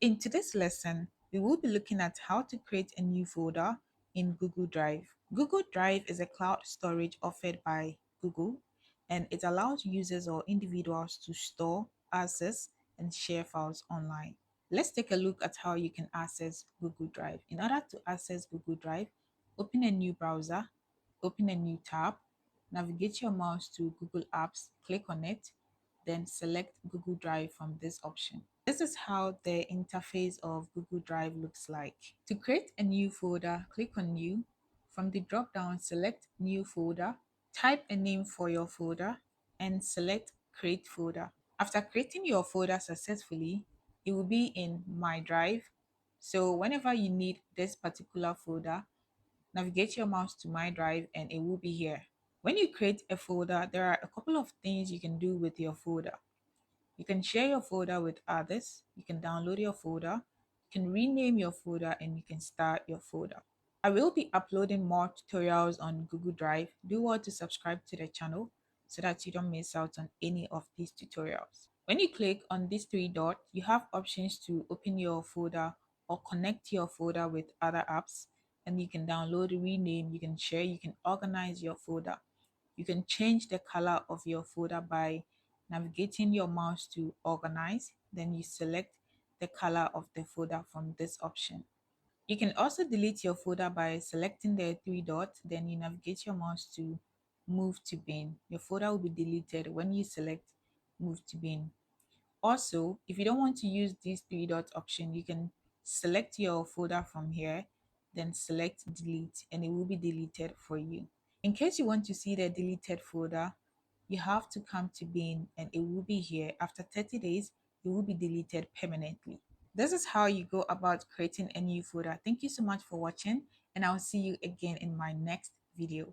In today's lesson, we will be looking at how to create a new folder in Google Drive. Google Drive is a cloud storage offered by Google, and it allows users or individuals to store, access, and share files online. Let's take a look at how you can access Google Drive. In order to access Google Drive, open a new browser, open a new tab, navigate your mouse to Google Apps, click on it, then select Google Drive from this option. This is how the interface of Google Drive looks like. To create a new folder, click on New. From the drop-down, select New Folder, type a name for your folder, and select Create Folder. After creating your folder successfully, it will be in My Drive. So whenever you need this particular folder, navigate your mouse to My Drive and it will be here. When you create a folder, there are a couple of things you can do with your folder. You can share your folder with others, you can download your folder, you can rename your folder, and you can start your folder. I will be uploading more tutorials on Google Drive. Do want to subscribe to the channel so that you don't miss out on any of these tutorials. When you click on these three dots, you have options to open your folder or connect your folder with other apps, and you can download, rename, you can share, you can organize your folder. You can change the color of your folder by navigating your mouse to organize, then you select the color of the folder from this option. You can also delete your folder by selecting the three dots, then you navigate your mouse to move to bin. Your folder will be deleted when you select move to bin. Also, if you don't want to use this three dot option, you can select your folder from here, then select delete, and it will be deleted for you. In case you want to see the deleted folder, you have to come to bin and it will be here. After 30 days, it will be deleted permanently. This is how you go about creating a new folder. Thank you so much for watching, and I'll see you again in my next video.